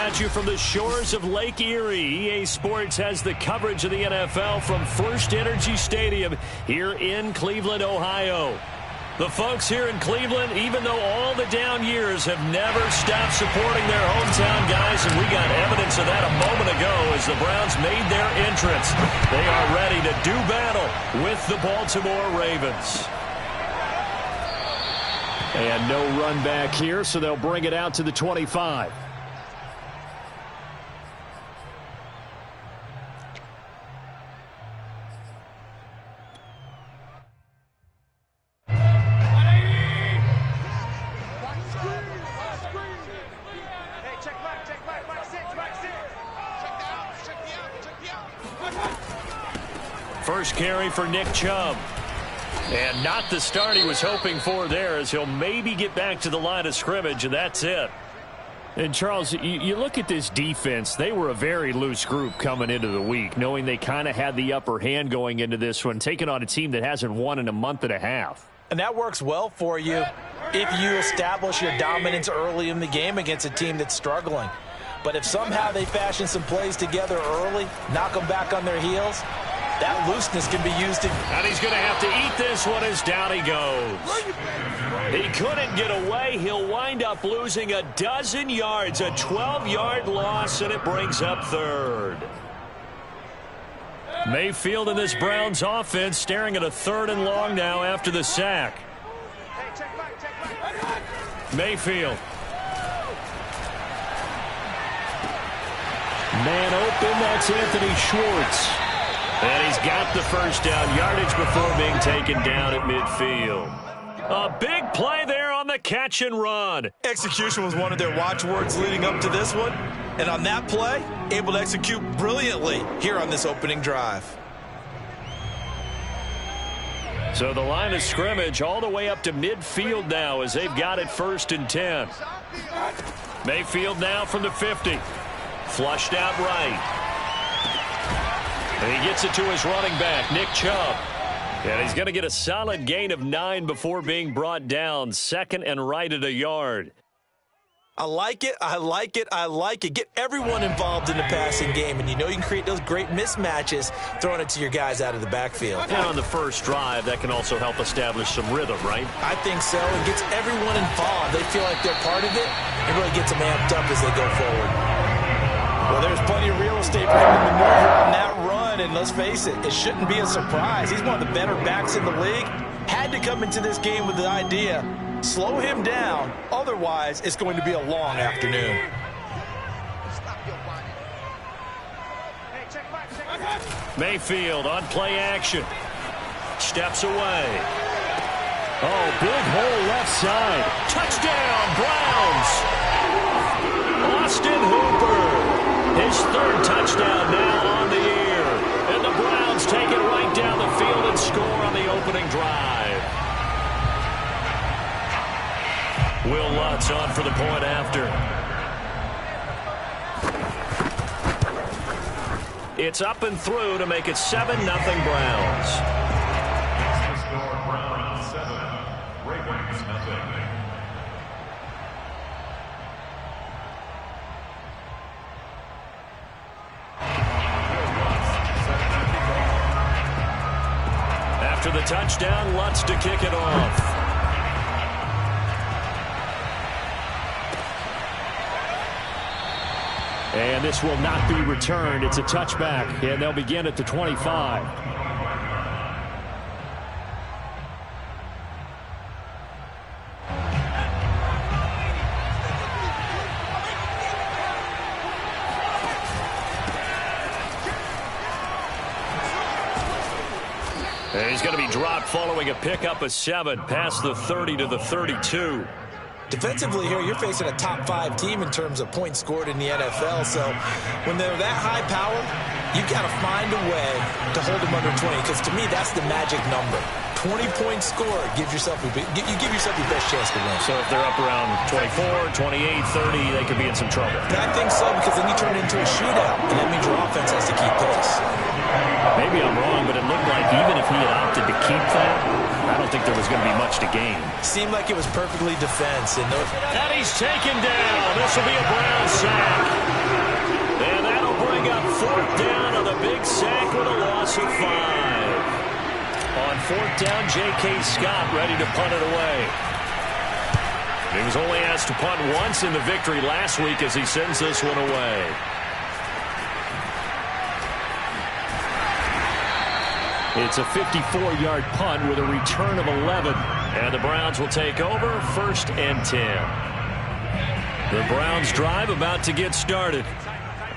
at you from the shores of Lake Erie. EA Sports has the coverage of the NFL from First Energy Stadium here in Cleveland, Ohio. The folks here in Cleveland, even though all the down years, have never stopped supporting their hometown guys, and we got evidence of that a moment ago as the Browns made their entrance. They are ready to do battle with the Baltimore Ravens. And no run back here, so they'll bring it out to the 25. First carry for Nick Chubb. And not the start he was hoping for there, as he'll maybe get back to the line of scrimmage, and that's it. And, Charles, you look at this defense. They were a very loose group coming into the week, knowing they kind of had the upper hand going into this one, taking on a team that hasn't won in a month and a half. And that works well for you if you establish your dominance early in the game against a team that's struggling. But if somehow they fashion some plays together early, knock them back on their heels, that looseness can be used to... And he's going to have to eat this one as down he goes. He couldn't get away. He'll wind up losing a dozen yards, a 12-yard loss, and it brings up third. Mayfield and this Browns offense staring at a 3rd and long now after the sack. Mayfield. Man open, that's Anthony Schwartz. And he's got the first down, yardage before being taken down at midfield. A big play there on the catch and run. Execution was one of their watchwords leading up to this one. And on that play, able to execute brilliantly here on this opening drive. So the line of scrimmage all the way up to midfield now as they've got it 1st and 10. Mayfield now from the 50. Flushed out right. And he gets it to his running back, Nick Chubb. And he's going to get a solid gain of 9 before being brought down. 2nd and right at a yard. I like it. I like it. I like it. Get everyone involved in the passing game. And you know you can create those great mismatches throwing it to your guys out of the backfield. And on the first drive, that can also help establish some rhythm, right? I think so. It gets everyone involved. They feel like they're part of it. It really gets them amped up as they go forward. Well, there's plenty of real estate for him to maneuver on that run, and let's face it, it shouldn't be a surprise. He's one of the better backs in the league. Had to come into this game with the idea, slow him down, otherwise it's going to be a long afternoon. Mayfield on play action. Steps away. Oh, big hole left side. Touchdown, Browns! Austin Hooper. His 3rd touchdown now on the year. And the Browns take it right down the field and score on the opening drive. Will Lutz on for the point after. It's up and through to make it 7-0 Browns. After the touchdown, Lutz to kick it off. And this will not be returned. It's a touchback, and they'll begin at the 25. And he's going to be dropped following a pickup of 7 past the 30 to the 32. Defensively here, you're facing a top-5 team in terms of points scored in the NFL. So when they're that high power, you've got to find a way to hold them under 20. Because to me, that's the magic number. 20 points scored gives yourself you give yourself your best chance to win. So if they're up around 24, 28, 30, they could be in some trouble. I think so, because then you turn it into a shootout, and that means your offense has to keep pace. Maybe I'm wrong, but it looked like even if he had opted to keep that, I don't think there was going to be much to gain. Seemed like it was perfectly defense. And he's taken down. This will be a Brown sack. 4th down, J.K. Scott ready to punt it away. He was only asked to punt once in the victory last week as he sends this one away. It's a 54-yard punt with a return of 11. And the Browns will take over 1st and 10. The Browns drive about to get started.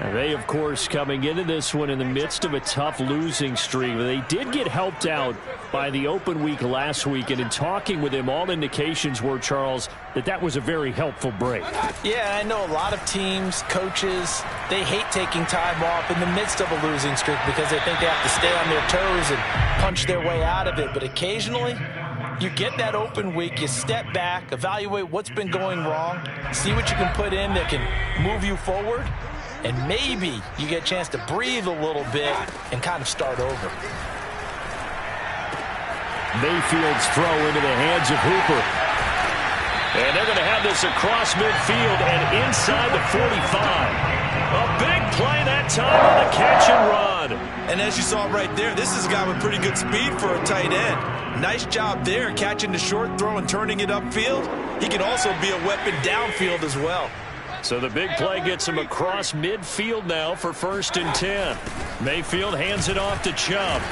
And they, of course, coming into this one in the midst of a tough losing streak. They did get helped out by the open week last week. And in talking with him, all indications were, Charles, that was a very helpful break. Yeah, I know a lot of teams, coaches, they hate taking time off in the midst of a losing streak because they think they have to stay on their toes and punch their way out of it. But occasionally, you get that open week, you step back, evaluate what's been going wrong, see what you can put in that can move you forward, and maybe you get a chance to breathe a little bit and kind of start over. Mayfield's throw into the hands of Hooper. And they're going to have this across midfield and inside the 45. A big play that time on the catch and run. And as you saw right there, this is a guy with pretty good speed for a tight end. Nice job there catching the short throw and turning it upfield. He can also be a weapon downfield as well. So the big play gets him across midfield now for 1st and 10. Mayfield hands it off to Chubb.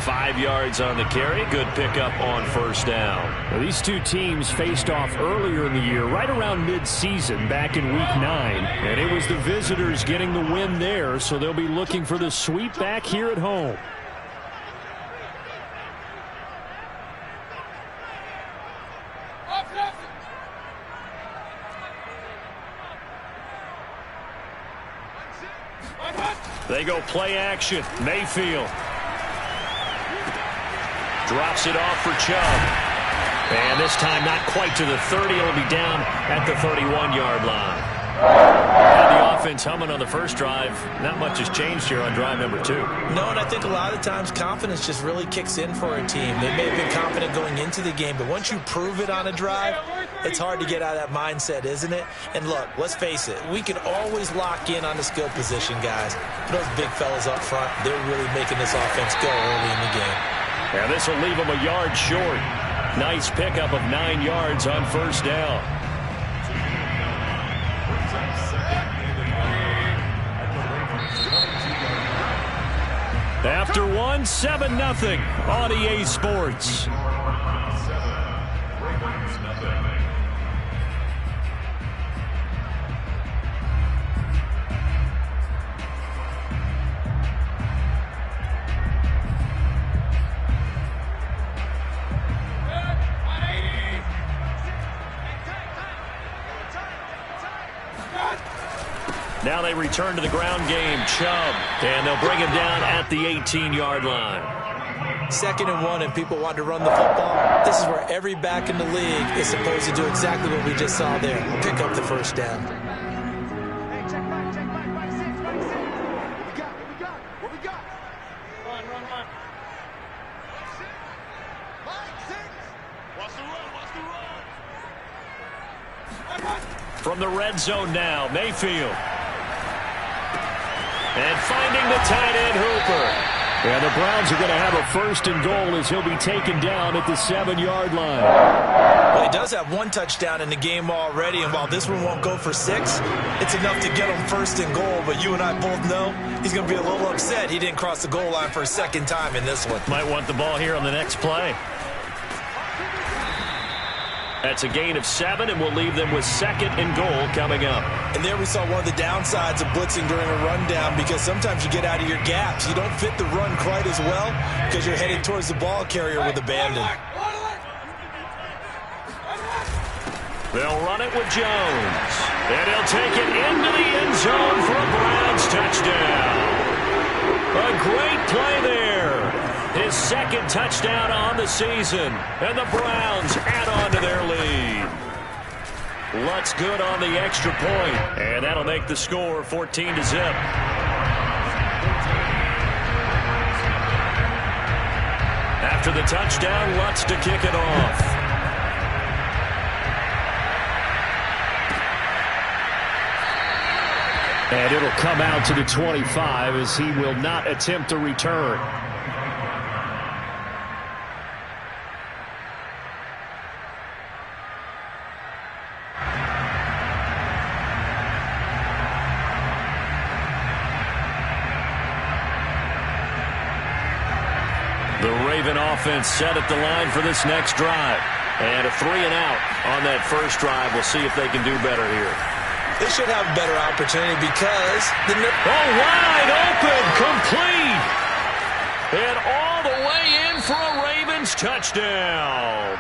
5 yards on the carry. Good pickup on 1st down. Well, these two teams faced off earlier in the year, right around mid-season, back in Week 9. And it was the visitors getting the win there, so they'll be looking for the sweep back here at home. They go play action. Mayfield drops it off for Chubb. And this time not quite to the 30. It'll be down at the 31-yard line. And the offense humming on the first drive. Not much has changed here on drive number 2. No, and I think a lot of times confidence just really kicks in for a team. They may have been confident going into the game, but once you prove it on a drive, it's hard to get out of that mindset, isn't it? And look, let's face it, we can always lock in on the skill position, guys. But those big fellas up front, they're really making this offense go early in the game. And this will leave them a yard short. Nice pickup of 9 yards on 1st down. After one, 7-0 on EA Sports. Now they return to the ground game. Chubb. And they'll bring him down at the 18-yard line. 2nd and 1 and people want to run the football. This is where every back in the league is supposed to do exactly what we just saw there. Pick up the 1st down. From the red zone now, Mayfield. And finding the tight end, Hooper. And the Browns are going to have a 1st and goal as he'll be taken down at the 7-yard line. Well, he does have 1 touchdown in the game already, and while this one won't go for 6, it's enough to get him 1st and goal. But you and I both know he's going to be a little upset he didn't cross the goal line for a 2nd time in this one. Might want the ball here on the next play. That's a gain of 7, and we'll leave them with 2nd and goal coming up. And there we saw one of the downsides of blitzing during a rundown, because sometimes you get out of your gaps. You don't fit the run quite as well because you're headed towards the ball carrier with abandon. They'll run it with Jones. And he'll take it into the end zone for a Browns touchdown. A great play there. His 2nd touchdown on the season. And the Browns add on to their lead. Lutz good on the extra point. And that'll make the score 14-0. After the touchdown, Lutz to kick it off. And it'll come out to the 25 as he will not attempt a return. The Raven offense set at the line for this next drive. And a 3 and out on that first drive. We'll see if they can do better here. They should have a better opportunity because wide open, complete. And all the way in for a Ravens touchdown.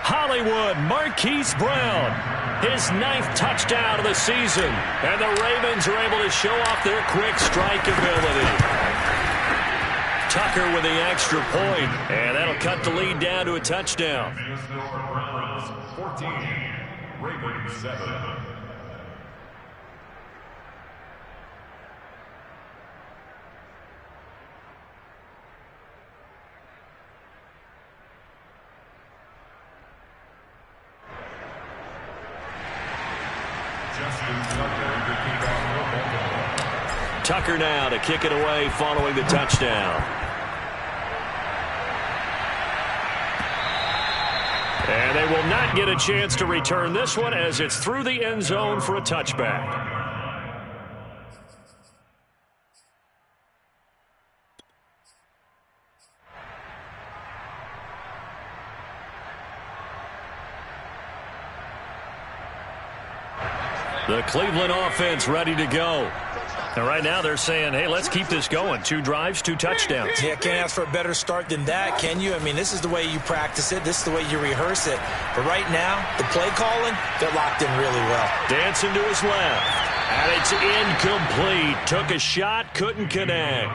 Hollywood Marquise Brown, his 9th touchdown of the season. And the Ravens are able to show off their quick strike ability. Tucker with the extra point, and that'll cut the lead down to a touchdown. 14, Ravens 7. Tucker now to kick it away following the touchdown. And they will not get a chance to return this one as it's through the end zone for a touchback. The Cleveland offense ready to go. And right now they're saying, hey, let's keep this going. 2 drives, 2 touchdowns. Yeah, can't ask for a better start than that, can you? I mean, this is the way you practice it. This is the way you rehearse it. But right now, the play calling, they're locked in really well. Dancing to his left. And it's incomplete. Took a shot, couldn't connect.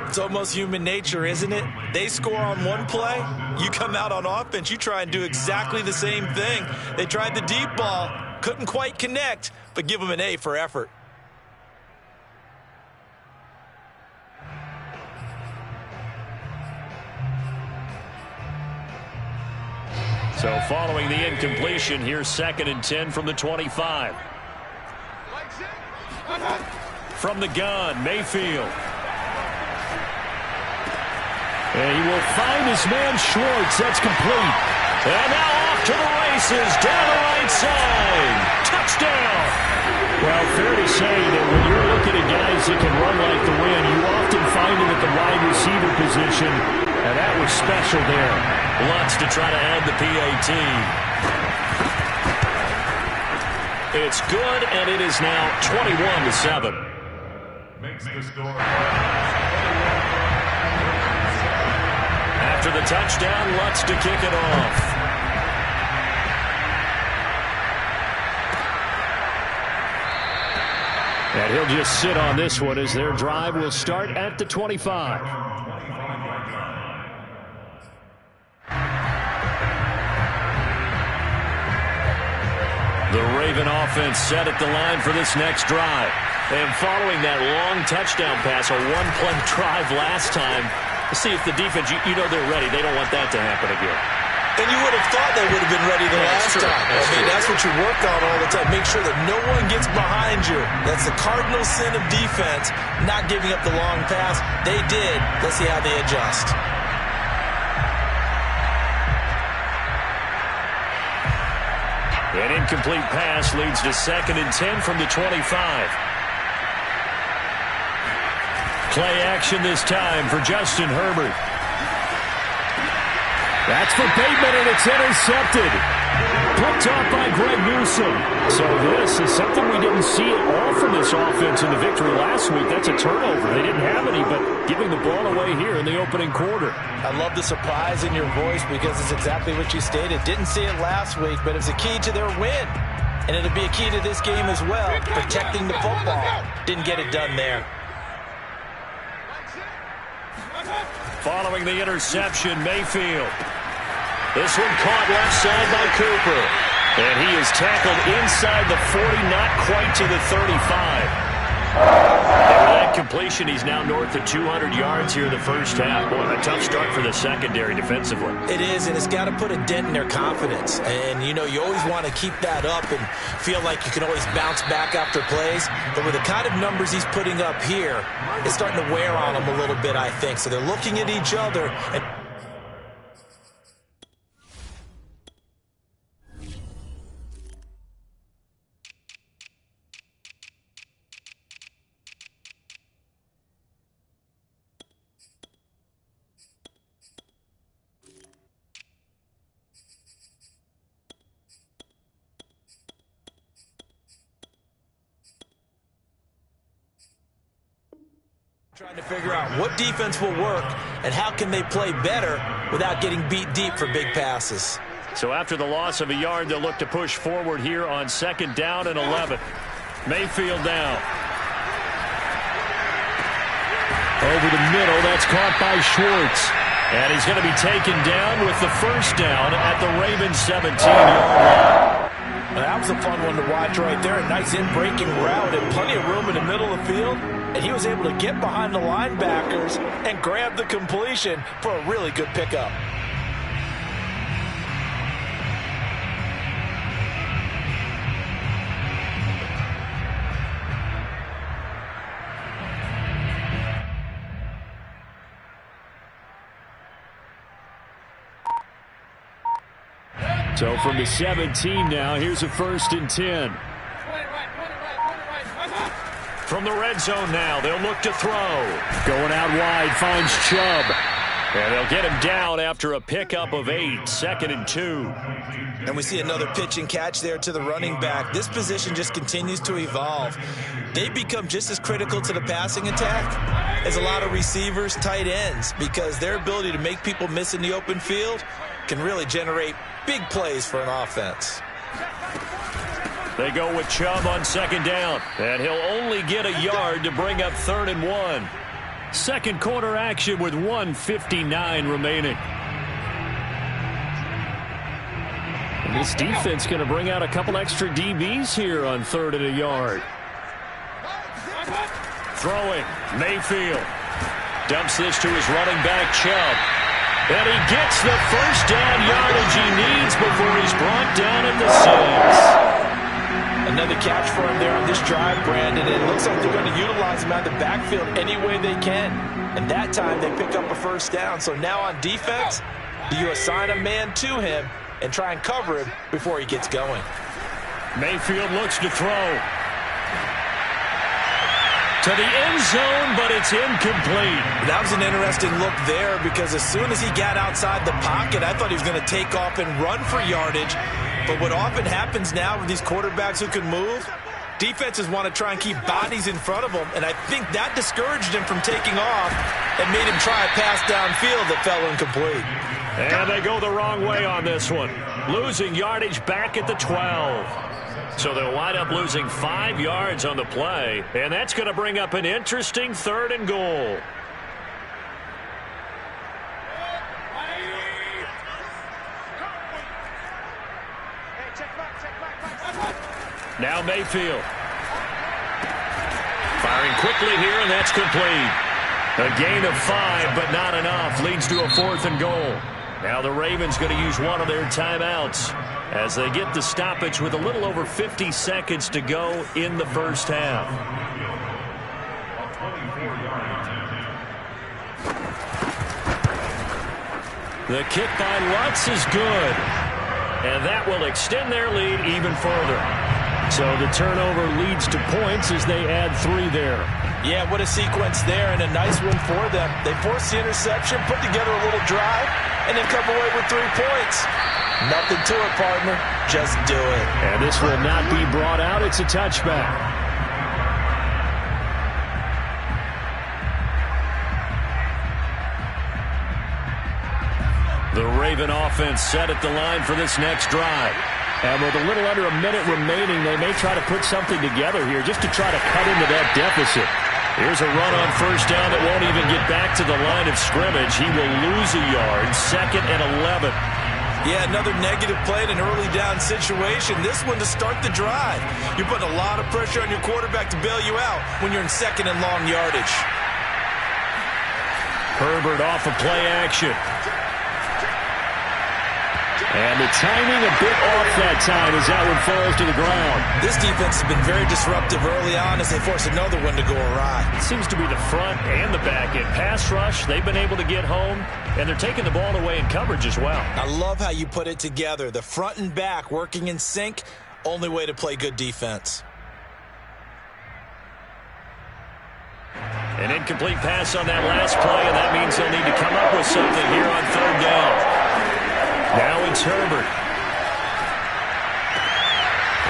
It's almost human nature, isn't it? They score on one play. You come out on offense, you try and do exactly the same thing. They tried the deep ball. Couldn't quite connect, but give them an A for effort. So following the incompletion, here's 2nd and 10 from the 25. From the gun, Mayfield. And he will find his man Schwartz. That's complete. And now off to the races, down the right side. Touchdown. Well, fair to say that when you're looking at guys that can run like the wind, you often find them at the wide receiver position, and that was special there. Lutz to try to add the PAT. It's good, and it is now 21-7. Makes the score. After the touchdown, Lutz to kick it off. And he'll just sit on this one as their drive will start at the 25. The Raven offense set at the line for this next drive. And following that long touchdown pass, a one-play drive last time, let's see if the defense, you know they're ready. They don't want that to happen again. And you would have thought they would have been ready the last time. That's what you work on all the time. Make sure that no one gets behind you. That's the cardinal sin of defense, not giving up the long pass. They did. Let's see how they adjust. An incomplete pass leads to 2nd and 10 from the 25. Play action this time for Justin Herbert. That's for Bateman, and it's intercepted. Picked off by Greg Newsome. So this is something we didn't see at all from this offense in the victory last week. That's a turnover. They didn't have any, but giving the ball away here in the opening quarter. I love the surprise in your voice because it's exactly what you stated. Didn't see it last week, but it's a key to their win. And it'll be a key to this game as well, protecting the football. Didn't get it done there. Following the interception, Mayfield. This one caught left side by Cooper. And he is tackled inside the 40, not quite to the 35. And with that completion, he's now north of 200 yards here in the first half. Boy, a tough start for the secondary defensively. It is, and it's got to put a dent in their confidence. And, you know, you always want to keep that up and feel like you can always bounce back after plays. But with the kind of numbers he's putting up here, it's starting to wear on them a little bit, I think. So they're looking at each other and Trying to figure out what defense will work and how can they play better without getting beat deep for big passes. So after the loss of a yard, they'll look to push forward here on 2nd down and 11. Mayfield now. Over the middle, that's caught by Schwartz. And he's going to be taken down with the first down at the Ravens' 17-yard line. That was a fun one to watch right there. A nice in-breaking route and plenty of room in the middle of the field. And he was able to get behind the linebackers and grab the completion for a really good pickup. So from the 17 now, here's a 1st and 10. From the red zone now, they'll look to throw. Going out wide, finds Chubb. And they'll get him down after a pickup of 8, 2nd and 2. And we see another pitch and catch there to the running back. This position just continues to evolve. They become just as critical to the passing attack as a lot of receivers, tight ends, because their ability to make people miss in the open field can really generate big plays for an offense. They go with Chubb on 2nd down, and he'll only get a yard to bring up 3rd and 1. Second quarter action with 1:59 remaining. And this defense going to bring out a couple extra DBs here on 3rd and a yard. Throwing, Mayfield. Dumps this to his running back, Chubb. And he gets the first down yardage he needs before he's brought down at the 6. Another catch for him there on this drive, Brandon. It looks like they're going to utilize him out of the backfield any way they can. And that time they pick up a first down. So now on defense, do you assign a man to him and try and cover him before he gets going? Mayfield looks to throw. To the end zone, but it's incomplete. That was an interesting look there because as soon as he got outside the pocket, I thought he was going to take off and run for yardage. But what often happens now with these quarterbacks who can move, defenses want to try and keep bodies in front of them, and I think that discouraged him from taking off and made him try a pass downfield that fell incomplete. And they go the wrong way on this one, losing yardage back at the 12. So they'll wind up losing 5 yards on the play, and that's going to bring up an interesting 3rd and goal. Now Mayfield. Firing quickly here, and that's complete. A gain of 5, but not enough. Leads to a 4th and goal. Now the Ravens going to use one of their timeouts as they get the stoppage with a little over 50 seconds to go in the first half. The kick by Lutz is good. And that will extend their lead even further. So the turnover leads to points as they add 3 there. Yeah, what a sequence there, and a nice win for them. They forced the interception, put together a little drive, and then come away with 3 points. Nothing to it, partner. Just do it. And this will not be brought out. It's a touchback. The Raven offense set at the line for this next drive. And with a little under a minute remaining, they may try to put something together here just to try to cut into that deficit. Here's a run on first down that won't even get back to the line of scrimmage. He will lose a yard. 2nd and 11. Yeah, another negative play in an early down situation. This one to start the drive. You're putting a lot of pressure on your quarterback to bail you out when you're in 2nd and long yardage. Herbert off of play action. And the timing a bit off that time as that one falls to the ground. This defense has been very disruptive early on as they force another one to go awry. It seems to be the front and the back end. Pass rush, they've been able to get home, and they're taking the ball away in coverage as well. I love how you put it together. The front and back working in sync, only way to play good defense. An incomplete pass on that last play, and that means they'll need to come up with something here on 3rd down. Now it's Herbert.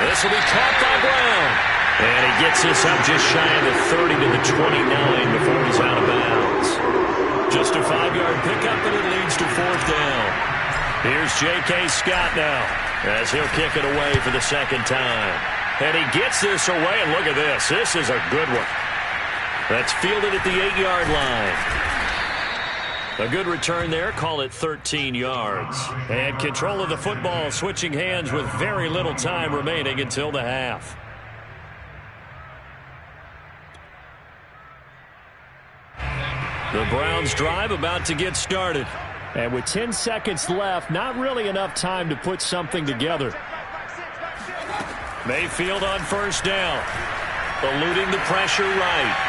This will be caught by Brown. And he he gets this up just shy of the 30 to the 29 before he's out of bounds. Just a 5-yard pickup, and it leads to 4th down. Here's J.K. Scott now as he'll kick it away for the second time. And he gets this away, and look at this. This is a good one. That's fielded at the 8-yard line. A good return there. Call it 13 yards. And control of the football, switching hands with very little time remaining until the half. The Browns drive about to get started. And with 10 seconds left, not really enough time to put something together. Mayfield on first down. Eluding the pressure right.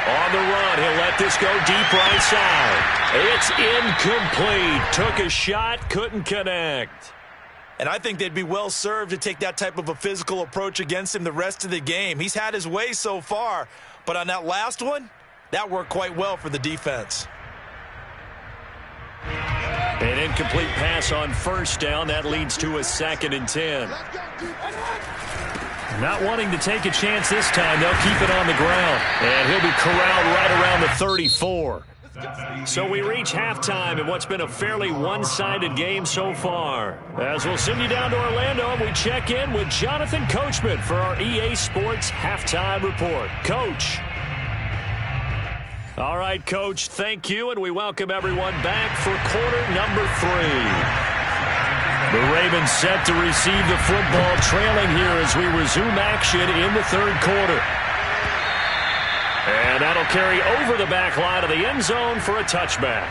On the run, he'll let this go deep right side. It's incomplete. Took a shot, couldn't connect. And I think they'd be well served to take that type of a physical approach against him the rest of the game. He's had his way so far, but on that last one, that worked quite well for the defense. An incomplete pass on first down. That leads to a 2nd and 10. Not wanting to take a chance this time. They'll keep it on the ground. And he'll be corralled right around the 34. So we reach halftime in what's been a fairly one-sided game so far. As we'll send you down to Orlando, we check in with Jonathan Coachman for our EA Sports Halftime Report. Coach. All right, Coach, thank you, and we welcome everyone back for quarter number 3. The Ravens set to receive the football, trailing here as we resume action in the 3rd quarter. And that'll carry over the back line of the end zone for a touchback.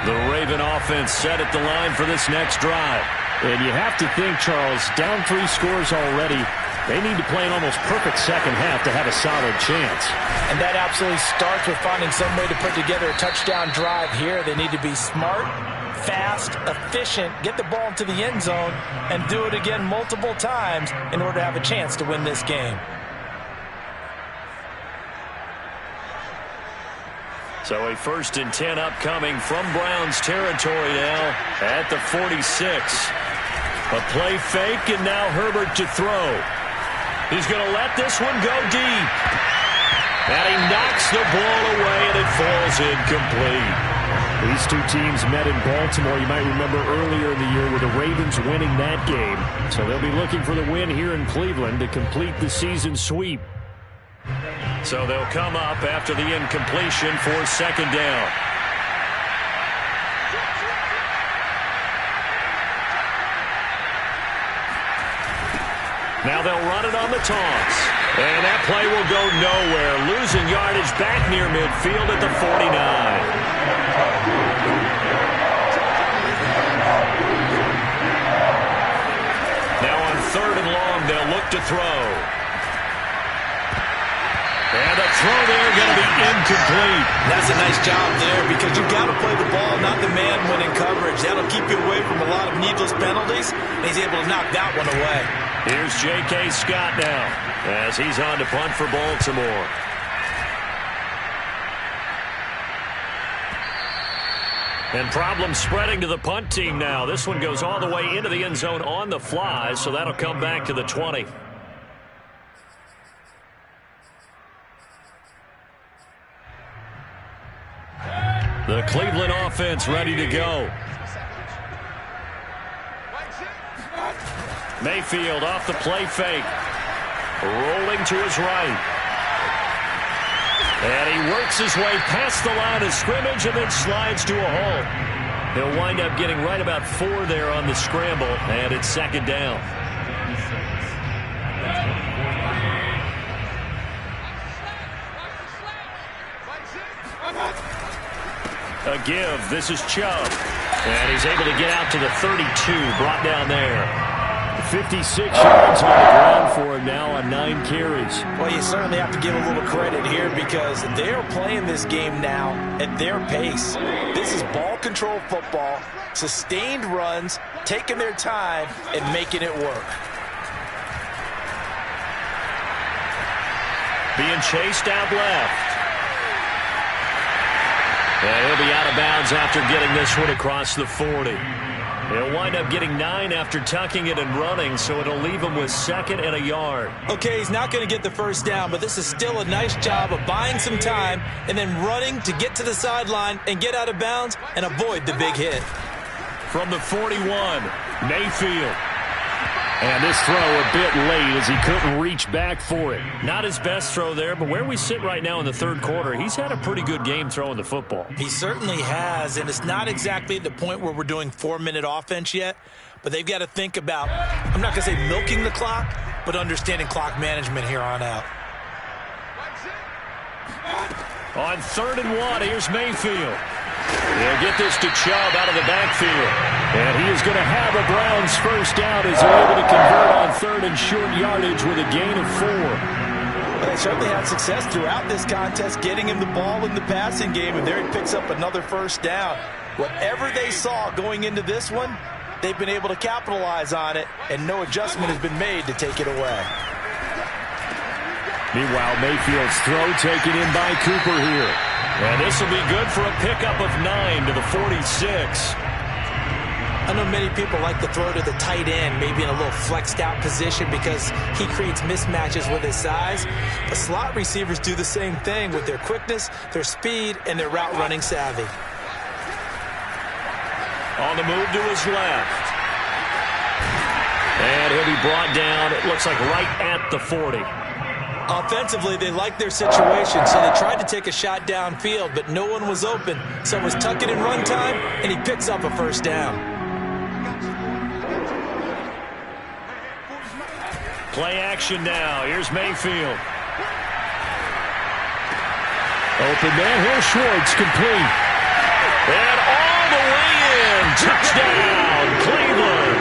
The Raven offense set at the line for this next drive. And you have to think, Charles, down 3 scores already. They need to play an almost perfect second half to have a solid chance. And that absolutely starts with finding some way to put together a touchdown drive here. They need to be smart, fast, efficient, get the ball into the end zone, and do it again multiple times in order to have a chance to win this game. So a 1st and 10 upcoming from Browns territory now at the 46. A play fake, and now Herbert to throw. He's going to let this one go deep. And he knocks the ball away, and it falls incomplete. These two teams met in Baltimore, you might remember, earlier in the year with the Ravens winning that game. So they'll be looking for the win here in Cleveland to complete the season sweep. So they'll come up after the incompletion for 2nd down. Now they'll run it on the toss. And that play will go nowhere. Losing yardage back near midfield at the 49. Now on 3rd and long, they'll look to throw. And the throw there going to be incomplete. That's a nice job there because you've got to play the ball, not the man when in coverage. That'll keep you away from a lot of needless penalties, and he's able to knock that one away. Here's J.K. Scott now as he's on to punt for Baltimore. And problems spreading to the punt team now. This one goes all the way into the end zone on the fly, so that'll come back to the 20. The Cleveland offense ready to go. Mayfield off the play fake. Rolling to his right. And he works his way past the line of scrimmage and then slides to a halt. He'll wind up getting right about 4 there on the scramble, and it's 2nd down. A give. This is Chubb. And he's able to get out to the 32, brought down there. 56 yards on the ground for him now on 9 carries. Well, you certainly have to give a little credit here because they're playing this game now at their pace. This is ball control football, sustained runs, taking their time, and making it work. Being chased out left. And he'll be out of bounds after getting this one across the 40. He'll wind up getting 9 after tucking it and running, so it'll leave him with 2nd and a yard. Okay, he's not going to get the first down, but this is still a nice job of buying some time and then running to get to the sideline and get out of bounds and avoid the big hit. From the 41, Mayfield. And this throw a bit late as he couldn't reach back for it. Not his best throw there, but where we sit right now in the third quarter, he's had a pretty good game throwing the football. He certainly has, and it's not exactly the point where we're doing 4-minute offense yet, but they've got to think about, I'm not going to say milking the clock, but understanding clock management here on out. On 3rd and 1, here's Mayfield. He'll get this to Chubb out of the backfield. And he is going to have a Browns first down as they're able to convert on 3rd and short yardage with a gain of 4. Well, they certainly had success throughout this contest, getting him the ball in the passing game, and there he picks up another first down. Whatever they saw going into this one, they've been able to capitalize on it, and no adjustment has been made to take it away. Meanwhile, Mayfield's throw taken in by Cooper here. And this will be good for a pickup of 9 to the 46. I know many people like to throw to the tight end, maybe in a little flexed out position because he creates mismatches with his size. But slot receivers do the same thing with their quickness, their speed, and their route running savvy. On the move to his left. And he'll be brought down, it looks like right at the 40. Offensively, they liked their situation, so they tried to take a shot downfield, but no one was open. So it was tuck it in run time, and he picks up a first down. Play action now. Here's Mayfield. Open man. Here's Schwartz, complete. And all the way in. Touchdown, Cleveland.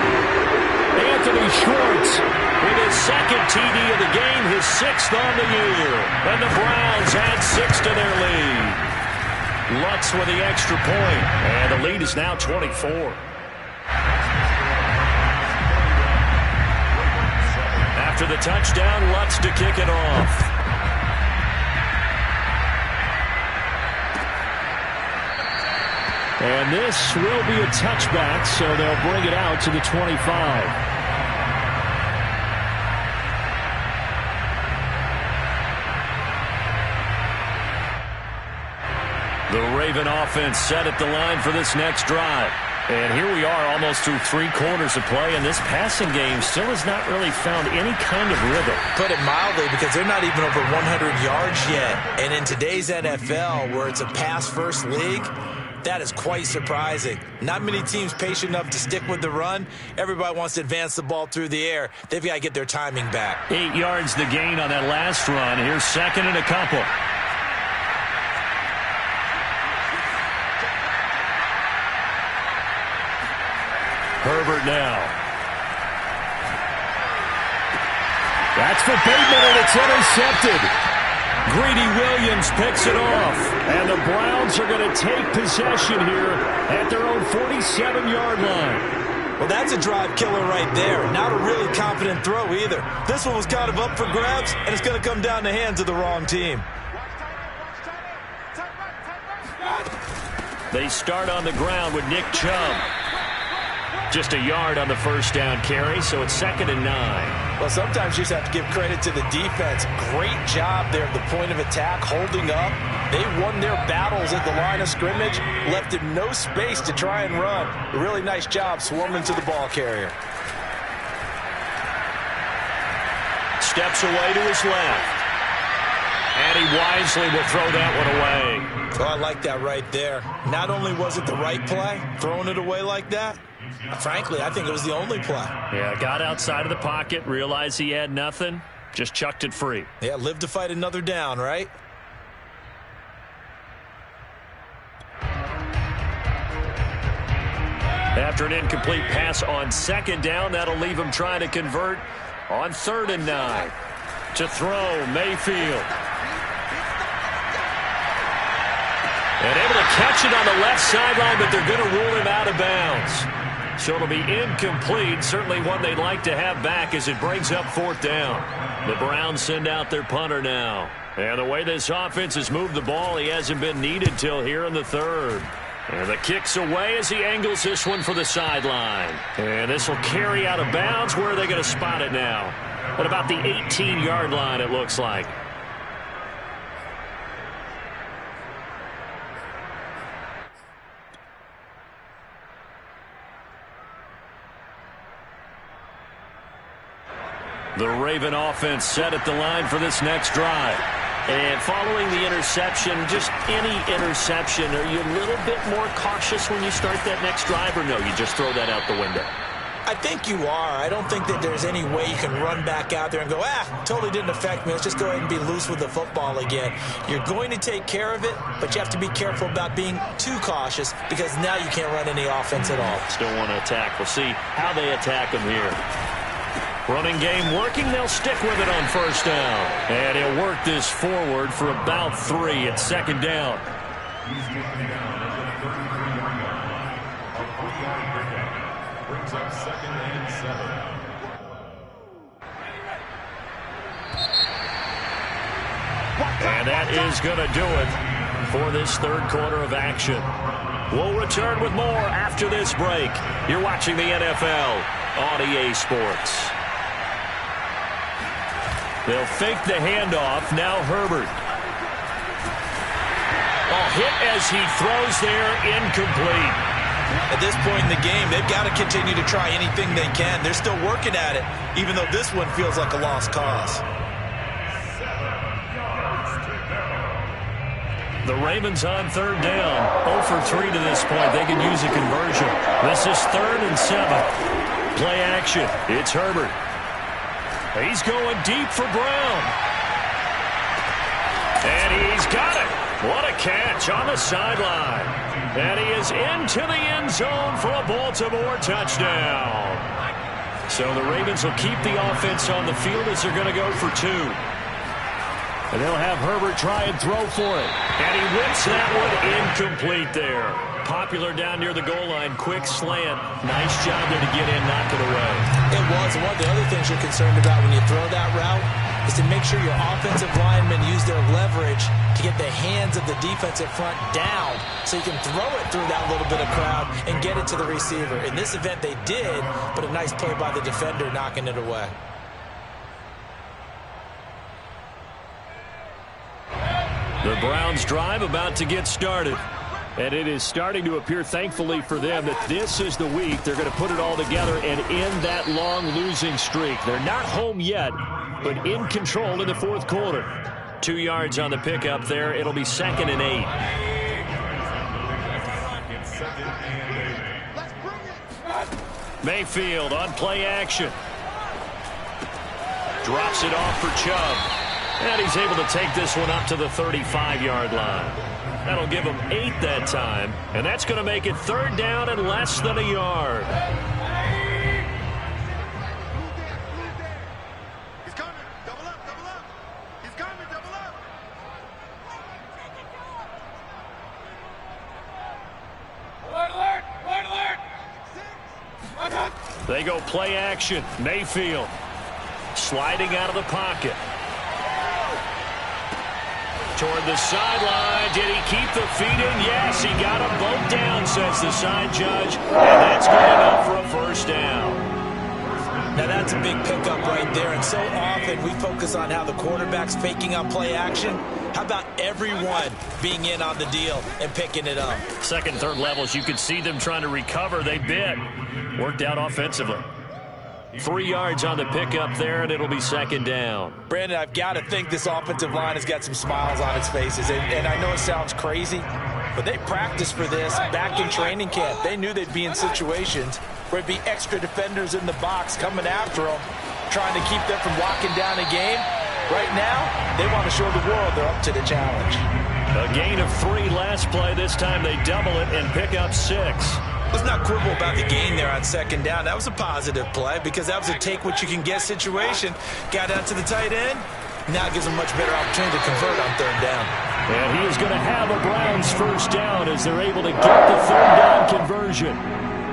Anthony Schwartz with his 2nd TD of the game, his 6th on the year. And the Browns add 6 to their lead. Lutz with the extra point. And the lead is now 24. After the touchdown, Lutz to kick it off. And this will be a touchback, so they'll bring it out to the 25. The Raven offense set at the line for this next drive. And here we are almost through 3 quarters of play, and this passing game still has not really found any kind of rhythm. Put it mildly, because they're not even over 100 yards yet. And in today's NFL, where it's a pass-first league, that is quite surprising. Not many teams patient enough to stick with the run. Everybody wants to advance the ball through the air. They've got to get their timing back. 8 yards the gain on that last run. Here's 2nd and a couple. Herbert now. That's for Bateman, and it's intercepted. Greedy Williams picks it off. And the Browns are going to take possession here at their own 47-yard line. Well, that's a drive killer right there. Not a really confident throw either. This one was kind of up for grabs, and it's going to come down the hands of the wrong team. They start on the ground with Nick Chubb. Just a yard on the first down carry, so it's 2nd and 9. Well, sometimes you just have to give credit to the defense. Great job there at the point of attack, holding up. They won their battles at the line of scrimmage, left him no space to try and run. A really nice job swarming to the ball carrier. Steps away to his left. And he wisely will throw that one away. Oh, I like that right there. Not only was it the right play, throwing it away like that, frankly, I think it was the only play. Yeah, got outside of the pocket, realized he had nothing, just chucked it free. Yeah, live to fight another down, right? After an incomplete pass on 2nd down, that'll leave him trying to convert on 3rd and 9. To throw, Mayfield. And able to catch it on the left sideline, but they're going to rule him out of bounds. So it'll be incomplete. Certainly one they'd like to have back as it brings up 4th down. The Browns send out their punter now. And the way this offense has moved the ball, he hasn't been needed till here in the 3rd. And the kick's away as he angles this one for the sideline. And this will carry out of bounds. Where are they going to spot it now? At about the 18-yard line, it looks like. The Raven offense set at the line for this next drive. And following the interception, just any interception, are you a little bit more cautious when you start that next drive, or no, you just throw that out the window? I think you are. I don't think that there's any way you can run back out there and go, totally didn't affect me. Let's just go ahead and be loose with the football again. You're going to take care of it, but you have to be careful about being too cautious because now you can't run any offense at all. Still want to attack. We'll see how they attack them here. Running game working. They'll stick with it on first down. And he'll work this forward for about 3 at second down. He's taken down at the 33-yard line. A 4-yard pickup brings up 2nd and 7. And that is going to do it for this third quarter of action. We'll return with more after this break. You're watching the NFL on EA Sports. They'll fake the handoff. Now Herbert. Hit as he throws there, incomplete. At this point in the game, they've got to continue to try anything they can. They're still working at it, even though this one feels like a lost cause. The Ravens on third down. 0 for 3 to this point. They can use a conversion. This is 3rd and 7. Play action. It's Herbert. He's going deep for Brown. And he's got it. What a catch on the sideline. And he is into the end zone for a Baltimore touchdown. So the Ravens will keep the offense on the field as they're going to go for 2. And they'll have Herbert try and throw for it. And he whips that one incomplete there. Popular down near the goal line. Quick slant. Nice job there to get in, knock it away. It was. One of the other things you're concerned about when you throw that route is to make sure your offensive linemen use their leverage to get the hands of the defensive front down so you can throw it through that little bit of crowd and get it to the receiver. In this event, they did, but a nice play by the defender knocking it away. The Browns drive about to get started. And it is starting to appear, thankfully for them, that this is the week they're going to put it all together and end that long losing streak. They're not home yet, but in control in the fourth quarter. 2 yards on the pickup there. It'll be 2nd and 8. Mayfield on play action. Drops it off for Chubb. And he's able to take this one up to the 35-yard line. That'll give him 8 that time. And that's going to make it 3rd down and less than a yard. He's coming. Double up, double up. He's coming, double up. Alert, alert, alert. They go play action. Mayfield sliding out of the pocket. Toward the sideline. Did he keep the feet in? Yes, he got them both down, says the side judge. And that's good enough for a first down. Now that's a big pickup right there. And so often we focus on how the quarterback's faking on play action. How about everyone being in on the deal and picking it up? Second, third levels, you could see them trying to recover. They bit. Worked out offensively. 3 yards on the pickup there, and it'll be 2nd down. Brandon, I've got to think this offensive line has got some smiles on its faces. And I know it sounds crazy, but they practiced for this back in training camp. They knew they'd be in situations where it'd be extra defenders in the box coming after them, trying to keep them from locking down a game. Right now, they want to show the world they're up to the challenge. A gain of 3 last play. This time they double it and pick up 6. Let's not quibble about the gain there on 2nd down. That was a positive play because that was a take-what-you-can-get situation. Got out to the tight end. Now it gives them a much better opportunity to convert on 3rd down. And he is going to have a Browns first down as they're able to get the 3rd down conversion.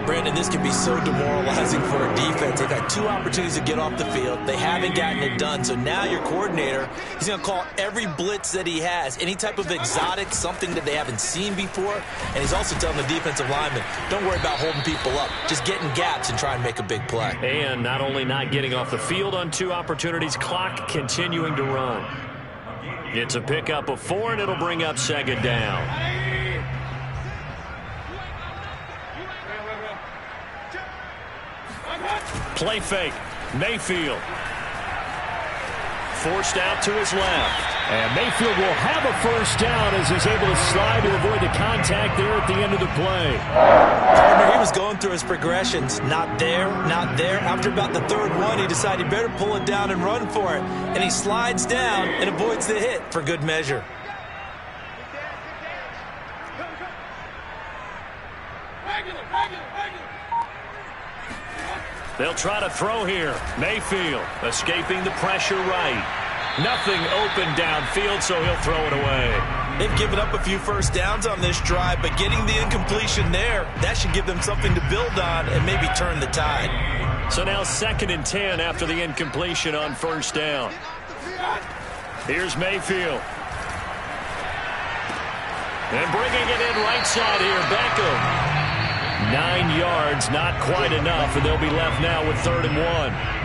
Brandon, this can be so demoralizing for a defense. They've had 2 opportunities to get off the field. They haven't gotten it done. So now your coordinator, he's going to call every blitz that he has, any type of exotic, something that they haven't seen before. And he's also telling the defensive lineman, don't worry about holding people up. Just get in gaps and try and make a big play. And not only not getting off the field on 2 opportunities, clock continuing to run. It's a pickup of 4, and it'll bring up second down. Play fake. Mayfield. Forced out to his left. And Mayfield will have a first down as he's able to slide to avoid the contact there at the end of the play. Partner, he was going through his progressions. Not there, not there. After about the 3rd one, he decided he better pull it down and run for it. And he slides down and avoids the hit for good measure. They'll try to throw here. Mayfield escaping the pressure right. Nothing open downfield, so he'll throw it away. They've given up a few first downs on this drive, but getting the incompletion there, that should give them something to build on and maybe turn the tide. So now 2nd and 10 after the incompletion on first down. Here's Mayfield. And bringing it in right side here, Beckham. 9 yards, not quite enough, and they'll be left now with 3rd and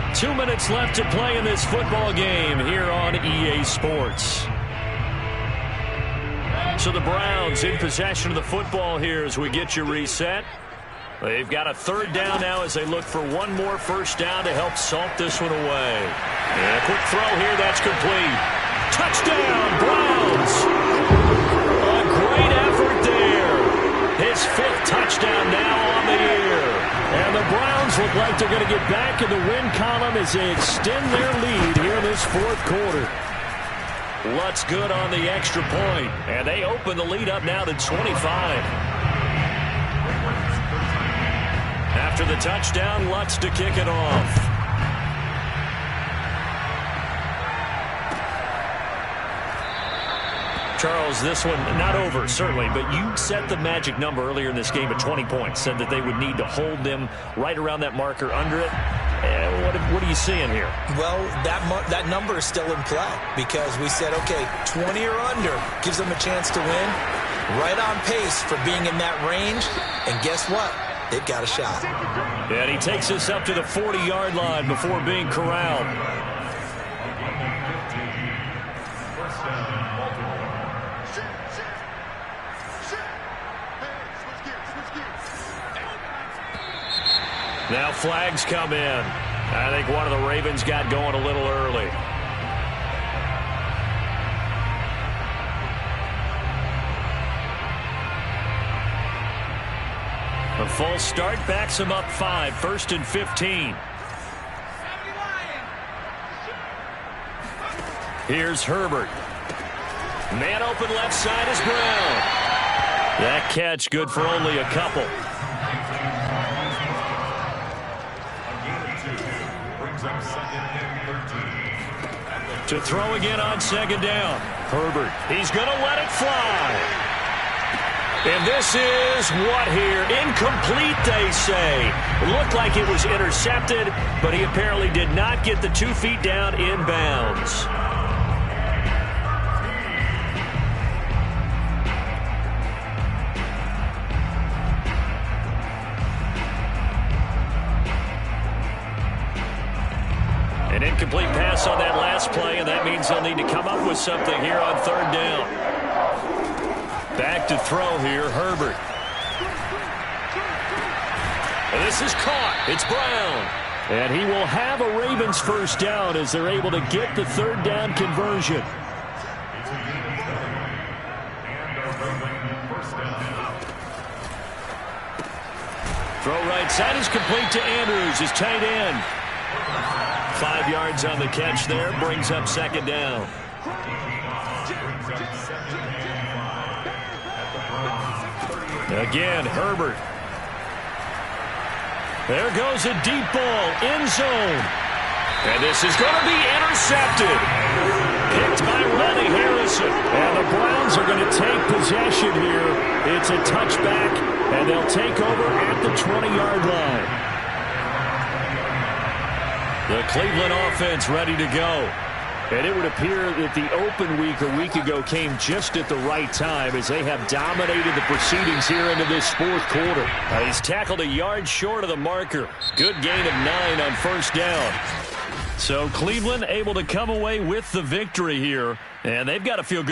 1. 2 minutes left to play in this football game here on EA Sports. So the Browns in possession of the football here as we get you reset. They've got a 3rd down now as they look for one more first down to help salt this one away. And a quick throw here, that's complete. Touchdown, Browns! A great effort there. His 5th touchdown now on the year. And the Browns look like they're going to get back in the win column as they extend their lead here in this 4th quarter. Lutz good on the extra point. And they open the lead up now to 25. After the touchdown, Lutz to kick it off. Charles, this one not over, certainly, but you set the magic number earlier in this game at 20 points, said that they would need to hold them right around that marker under it. What are you seeing here? Well, that number is still in play because we said, okay, 20 or under gives them a chance to win. Right on pace for being in that range, and guess what? They've got a shot. And he takes us up to the 40-yard line before being corralled. Now flags come in. I think one of the Ravens got going a little early. A false start backs him up 5, 1st and 15. Here's Herbert. Man open left side is Brown. That catch good for only a couple. To throw again on 2nd down. Herbert, he's going to let it fly. And this is what here? Incomplete, they say. It looked like it was intercepted, but he apparently did not get the 2 feet down in bounds. An incomplete pass on that last play, and that means they'll need to come up with something here on 3rd down. Back to throw here, Herbert. And this is caught. It's Brown. And he will have a Ravens first down as they're able to get the 3rd down conversion. Throw right side is complete to Andrews, his tight end. 5 yards on the catch there, brings up 2nd down. Again, Herbert. There goes a deep ball, end zone. And this is going to be intercepted. Picked by Ronnie Harrison. And the Browns are going to take possession here. It's a touchback And they'll take over at the 20-yard line. The Cleveland offense ready to go. And it would appear that the open week a week ago came just at the right time as they have dominated the proceedings here into this fourth quarter. He's tackled a yard short of the marker. Good gain of 9 on first down. So Cleveland able to come away with the victory here, and they've got to feel good.